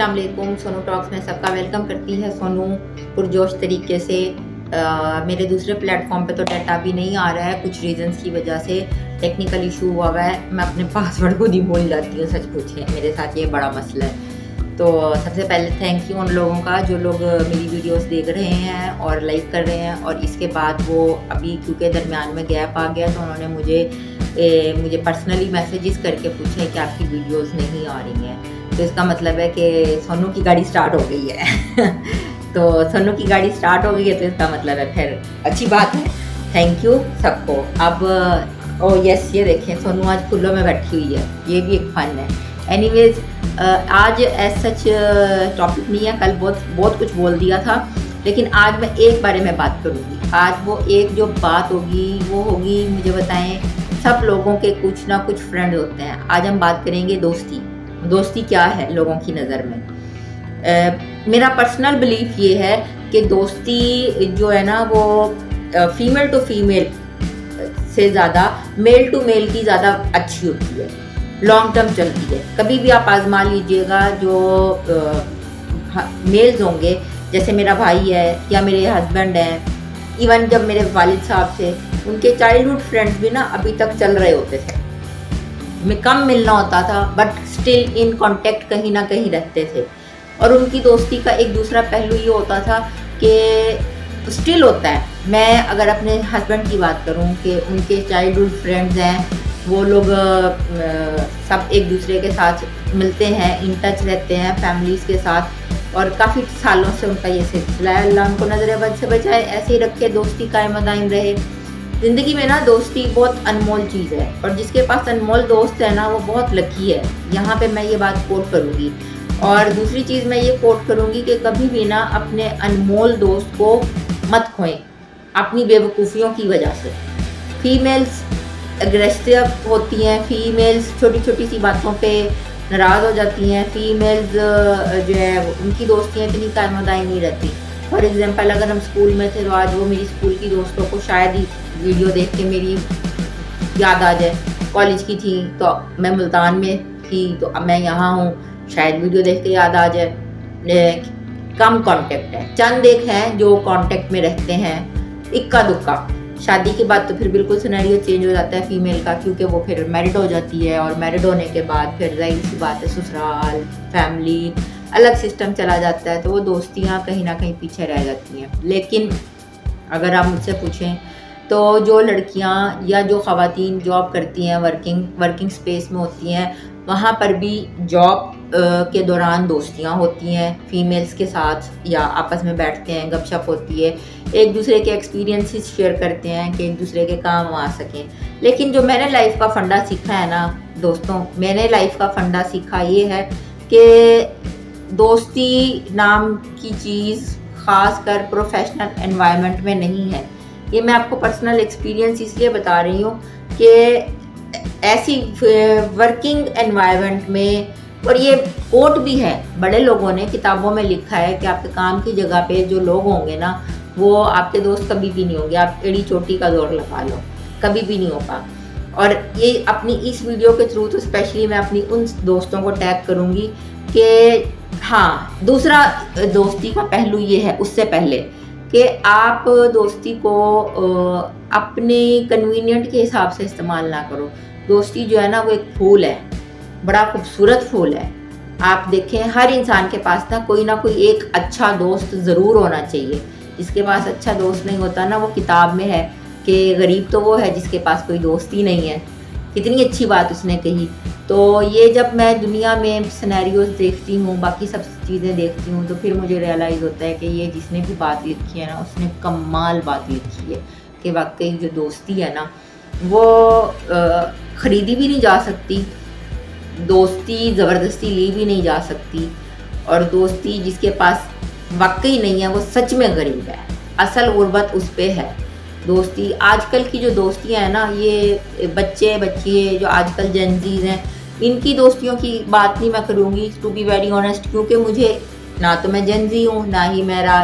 अस्सलाम वालेकुम। सोनू टॉक्स में सबका वेलकम करती है सोनू पुरजोश तरीके से। मेरे दूसरे प्लेटफॉर्म पे तो डाटा भी नहीं आ रहा है, कुछ रीजंस की वजह से टेक्निकल इशू हुआ हुआ है। मैं अपने पासवर्ड खुद ही भूल जाती हूँ, सच पूछें मेरे साथ ये बड़ा मसला है। तो सबसे पहले थैंक यू उन लोगों का जो लोग मेरी वीडियोस देख रहे हैं और लाइक कर रहे हैं, और इसके बाद वो अभी क्योंकि दरमियान में गैप आ गया तो उन्होंने मुझे पर्सनली मैसेजेस करके पूछे कि आपकी वीडियोस नहीं आ रही हैं। तो इसका मतलब है कि सोनू की गाड़ी स्टार्ट हो गई है तो सोनू की गाड़ी स्टार्ट हो गई है तो इसका मतलब है फिर अच्छी बात है। थैंक यू सबको। अब ओ यस, ये देखें सोनू आज फूलों में बैठी हुई है, ये भी एक फन है। एनीवेज आज एज सच टॉपिक नहीं है, कल बहुत कुछ बोल दिया था, लेकिन आज मैं एक बारे में बात करूँगी। आज वो एक जो बात होगी वो होगी, मुझे बताएं, सब लोगों के कुछ ना कुछ फ्रेंड होते हैं। आज हम बात करेंगे दोस्ती क्या है लोगों की नज़र में। मेरा पर्सनल बिलीफ ये है कि दोस्ती जो है ना वो फीमेल टू फीमेल से ज़्यादा मेल टू मेल की ज़्यादा अच्छी होती है, लॉन्ग टर्म चलती है। कभी भी आप आजमा लीजिएगा, जो मेल्स होंगे जैसे मेरा भाई है या मेरे हस्बैंड हैं, इवन जब मेरे वालिद साहब थे, उनके चाइल्डहुड फ्रेंड्स भी ना अभी तक चल रहे होते थे। में कम मिलना होता था बट स्टिल इन कांटेक्ट कहीं ना कहीं रहते थे। और उनकी दोस्ती का एक दूसरा पहलू ये होता था कि स्टिल होता है। मैं अगर अपने हस्बैंड की बात करूं कि उनके चाइल्डहुड फ्रेंड्स हैं, वो लोग सब एक दूसरे के साथ मिलते हैं, इन टच रहते हैं फैमिलीज़ के साथ, और काफ़ी सालों से उनका ये सिलसिला है। अल्लाह उनको नज़र बद से बचाए, ऐसे ही रखे, दोस्ती कायम दायम रहे। ज़िंदगी में ना दोस्ती बहुत अनमोल चीज़ है, और जिसके पास अनमोल दोस्त है ना वो बहुत लकी है। यहाँ पे मैं ये बात कोट करूँगी। और दूसरी चीज़ मैं ये कोट करूँगी कि कभी भी ना अपने अनमोल दोस्त को मत खोएं अपनी बेवकूफ़ियों की वजह से। फीमेल्स एग्रेसिव होती हैं, फीमेल्स छोटी छोटी सी बातों पे नाराज़ हो जाती हैं, फीमेल्स जो है उनकी दोस्तियाँ इतनी कायम दायम नहीं रहती। फॉर एग्जांपल अगर हम स्कूल में थे तो आज वो मेरी स्कूल की दोस्तों को शायद ही वीडियो देख के मेरी याद आ जाए। कॉलेज की थी तो मैं मुल्तान में थी, तो अब मैं यहाँ हूँ, शायद वीडियो देख के याद आ जाए। कम कांटेक्ट है, चंद एक हैं जो कांटेक्ट में रहते हैं, इक्का दुक्का। शादी के बाद तो फिर बिल्कुल सिनेरियो चेंज हो जाता है फीमेल का, क्योंकि वो फिर मैरिड हो जाती है, और मैरिड होने के बाद फिर जाहिर सी बात है ससुराल, फैमिली, अलग सिस्टम चला जाता है, तो वो दोस्तियाँ कहीं ना कहीं पीछे रह जाती हैं। लेकिन अगर आप मुझसे पूछें तो जो लड़कियां या जो ख़वातीन जॉब करती हैं, वर्किंग स्पेस में होती हैं, वहाँ पर भी जॉब के दौरान दोस्तियाँ होती हैं फीमेल्स के साथ, या आपस में बैठते हैं, गपशप होती है, एक दूसरे के एक्सपीरियंसेस शेयर करते हैं कि एक दूसरे के काम आ सकें। लेकिन जो मैंने लाइफ का फंडा सीखा है ना दोस्तों, मैंने लाइफ का फंडा सीखा ये है कि दोस्ती नाम की चीज़ ख़ास कर प्रोफेशनल एनवायरनमेंट में नहीं है। ये मैं आपको पर्सनल एक्सपीरियंस इसलिए बता रही हूँ कि ऐसी वर्किंग एनवायरनमेंट में, और ये कोट भी है, बड़े लोगों ने किताबों में लिखा है कि आपके काम की जगह पे जो लोग होंगे ना वो आपके दोस्त कभी भी नहीं होंगे। आप एड़ी चोटी का दौर लगा लो, कभी भी नहीं होगा। और ये अपनी इस वीडियो के थ्रू तो स्पेशली मैं अपनी उन दोस्तों को टैग करूँगी कि हाँ, दूसरा दोस्ती का पहलू ये है उससे पहले कि आप दोस्ती को अपने कन्वीनियंट के हिसाब से इस्तेमाल ना करो। दोस्ती जो है ना वो एक फूल है, बड़ा खूबसूरत फूल है। आप देखें हर इंसान के पास ना कोई एक अच्छा दोस्त ज़रूर होना चाहिए। जिसके पास अच्छा दोस्त नहीं होता ना, वो किताब में है कि गरीब तो वो है जिसके पास कोई दोस्त ही नहीं है। कितनी अच्छी बात उसने कही। तो ये जब मैं दुनिया में सिनेरियोज देखती हूँ, बाकी सब चीज़ें देखती हूँ, तो फिर मुझे रियलाइज़ होता है कि ये जिसने भी बात लिखी है ना उसने कमाल बात लिखी है कि वाकई जो दोस्ती है ना वो ख़रीदी भी नहीं जा सकती, दोस्ती ज़बरदस्ती ली भी नहीं जा सकती, और दोस्ती जिसके पास वाकई नहीं है वो सच में गरीब है। असल गुर्बत उस पे है। दोस्ती आजकल की जो दोस्तियाँ हैं ना, ये बच्चे जो आजकल जेनजीज हैं, इनकी दोस्तियों की बात नहीं मैं करूँगी टू बी वेरी ऑनेस्ट, क्योंकि मुझे ना तो मैं जेनजी हूँ ना ही मेरा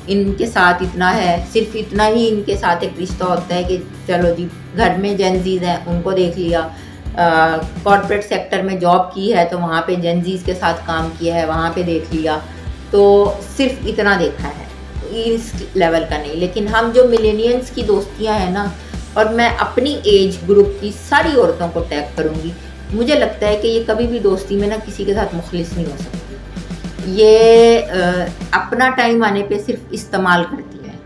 इनके साथ इतना है। सिर्फ इतना ही इनके साथ एक रिश्ता होता है कि चलो जी घर में जेनजीज हैं उनको देख लिया, کارپوریٹ سیکٹر میں جاب کی ہے تو وہاں پہ جنزیز کے ساتھ کام کیا ہے، وہاں پہ دیکھ لیا، تو صرف اتنا دیکھا ہے، اس لیول کا نہیں۔ لیکن ہم جو ملینینس کی دوستیاں ہیں نا، اور میں اپنی ایج گروپ کی ساری عورتوں کو ٹیگ کروں گی، مجھے لگتا ہے کہ یہ کبھی بھی دوستی میں نا کسی کے ساتھ مخلص نہیں ہو سکتی۔ یہ اپنا ٹائم آنے پہ صرف استعمال کرتی ہیں،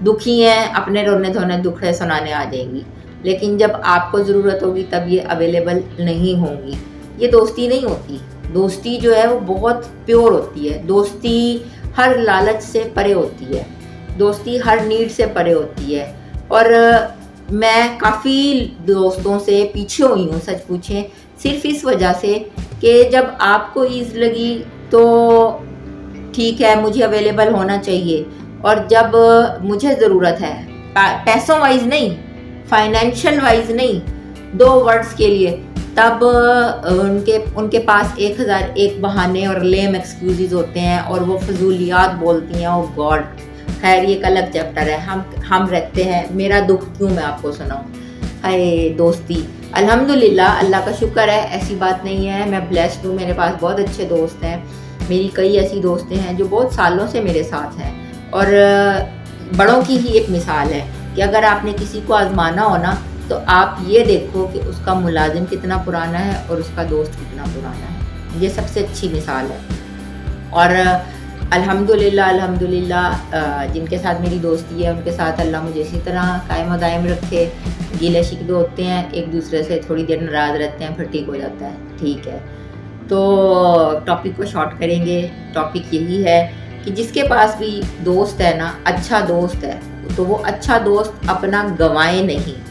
دکھی ہیں اپنے رونے دھونے دکھڑے سنانے آ جائیں گی، لیکن جب آپ کو ضرورت ہوگی تب یہ اویلیبل نہیں ہوں گی۔ یہ دوستی نہیں ہوتی۔ دوستی جو ہے وہ بہت پیور ہوتی ہے، دوستی ہر لالچ سے پرے ہوتی ہے، دوستی ہر نیڈ سے پرے ہوتی ہے۔ اور میں کافی دوستوں سے پیچھے ہوئی ہوں، سچ پوچھیں، صرف اس وجہ سے کہ جب آپ کو ایز لگی تو ٹھیک ہے، مجھے اویلیبل ہونا چاہیے، اور جب مجھے ضرورت ہے، پیسوں وائز نہیں، فائنینشیل وائز نہیں، 2 ورڈز کے لیے، تب ان کے پاس 1001 بہانے اور لیم ایکسکیوزز ہوتے ہیں، اور وہ فضولیات بولتی ہیں۔ او گاڈ، خیر یہ ایک الگ چیپٹر ہے، ہم رہتے ہیں، میرا دکھ کیوں میں آپ کو سناؤں۔ ہائے دوستی، الحمدللہ اللہ کا شکر ہے، ایسی بات نہیں ہے، میں بلیسڈ ہوں، میرے پاس بہت اچھے دوست ہیں، میری کئی ایسی دوستیں ہیں جو بہت سالوں سے میرے ساتھ ہیں، اور بڑوں کی ہی ایک مثال ہے کہ اگر آپ نے کسی کو آزمانا ہو نا تو آپ یہ دیکھو کہ اس کا ملازم کتنا پرانا ہے اور اس کا دوست کتنا پرانا ہے، یہ سب سے اچھی مثال ہے۔ اور الحمدللہ جن کے ساتھ میری دوستی ہے ان کے ساتھ اللہ مجھے اسی طرح قائم و دائم رکھے۔ گیلے شکوے ہوتے ہیں ایک دوسرے سے، تھوڑی دیر ناراض رہتے ہیں، پھر ٹھیک ہو جاتا ہے، ٹھیک ہے۔ تو ٹاپک کو شارٹ کریں گے، ٹاپک یہی ہے کہ جس کے پاس بھی دوست ہے نا، اچھا دوست ہے، تو وہ اچھا دوست اپنا گنوائے نہیں۔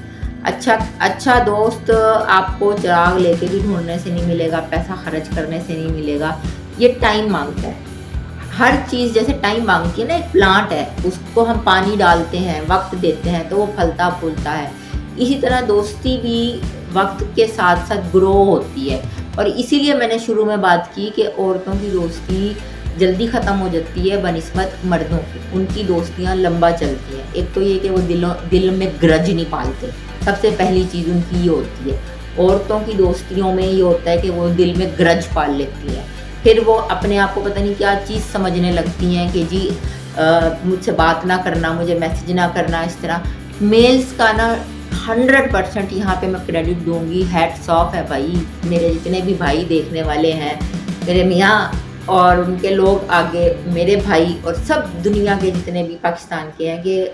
اچھا دوست آپ کو چراغ لے کے بھی ڈھونڈنے سے نہیں ملے گا، پیسہ خرچ کرنے سے نہیں ملے گا، یہ ٹائم مانگتا ہے۔ ہر چیز جیسے ٹائم مانگتی ہے نا، ایک پلانٹ ہے، اس کو ہم پانی ڈالتے ہیں، وقت دیتے ہیں تو وہ پھلتا پھولتا ہے، اسی طرح دوستی بھی وقت کے ساتھ ساتھ گرو ہوتی ہے۔ اور اسی لیے میں نے شروع میں بات کی کہ عورتوں کی دوستی جلدی ختم ہو جاتی ہے بنسبت مردوں کی، ان کی دوستیاں لمبا چلتی ہیں۔ ایک تو یہ کہ وہ دل میں گرج نہیں پالتے، سب سے پہلی چیز ان کی یہ ہوتی ہے۔ عورتوں کی دوستیوں میں یہ ہوتا ہے کہ وہ دل میں گرج پال لیتی ہیں، پھر وہ اپنے آپ کو پتہ نہیں کیا چیز سمجھنے لگتی ہیں کہ جی مجھ سے بات نہ کرنا، مجھے میسج نہ کرنا، اس طرح۔ میلز کا نا 100% یہاں پہ میں کریڈٹ دوں گی، ہیٹس آف ہے بھائی، میرے جتنے بھی بھائی دیکھنے والے ہیں، میرے میاں اور ان کے لوگ آگے، میرے بھائی اور سب دنیا کے جتنے بھی پاکستان کے ہیں، کہ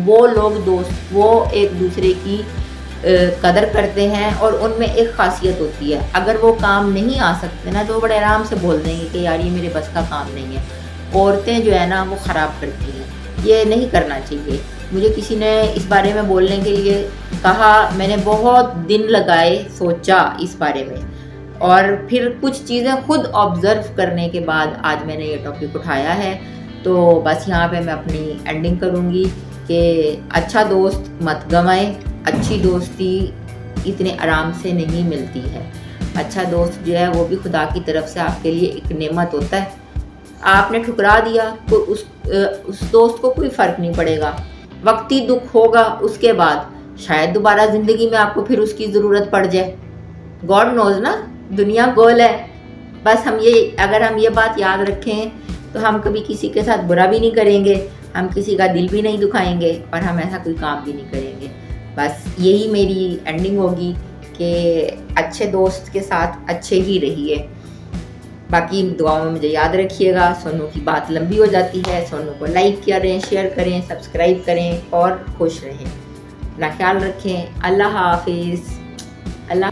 وہ لوگ دوست وہ ایک دوسرے کی قدر کرتے ہیں، اور ان میں ایک خاصیت ہوتی ہے، اگر وہ کام نہیں آ سکتے نا تو وہ بڑے آرام سے بول دیں گے کہ یار یہ میرے بس کا کام نہیں ہے۔ عورتیں جو ہے نا وہ خراب کرتی ہیں، یہ نہیں کرنا چاہیے۔ مجھے کسی نے اس بارے میں بولنے کے لیے کہا، میں نے بہت دن لگائے، سوچا اس بارے میں، اور پھر کچھ چیزیں خود آبزرو کرنے کے بعد آج میں نے یہ ٹاپک اٹھایا ہے۔ تو بس یہاں پہ میں اپنی اینڈنگ کروں گی کہ اچھا دوست مت گنوائیں، اچھی دوستی اتنے آرام سے نہیں ملتی ہے۔ اچھا دوست جو ہے وہ بھی خدا کی طرف سے آپ کے لیے ایک نعمت ہوتا ہے۔ آپ نے ٹھکرا دیا تو اس دوست کو کوئی فرق نہیں پڑے گا، وقتی دکھ ہوگا، اس کے بعد شاید دوبارہ زندگی میں آپ کو پھر اس کی ضرورت پڑ جائے، گاڈ نوز نا، دنیا گول ہے۔ بس اگر ہم یہ بات یاد رکھیں تو ہم کبھی کسی کے ساتھ برا بھی نہیں کریں گے، ہم کسی کا دل بھی نہیں دکھائیں گے، اور ہم ایسا کوئی کام بھی نہیں کریں گے۔ بس یہی میری اینڈنگ ہوگی کہ اچھے دوست کے ساتھ اچھے ہی رہیے۔ باقی دعاؤں میں مجھے یاد رکھیے گا۔ سونو کی بات لمبی ہو جاتی ہے، سونو کو لائک کریں، شیئر کریں، سبسکرائب کریں، اور خوش رہیں، اپنا خیال رکھیں۔ اللہ حافظ۔ اللہ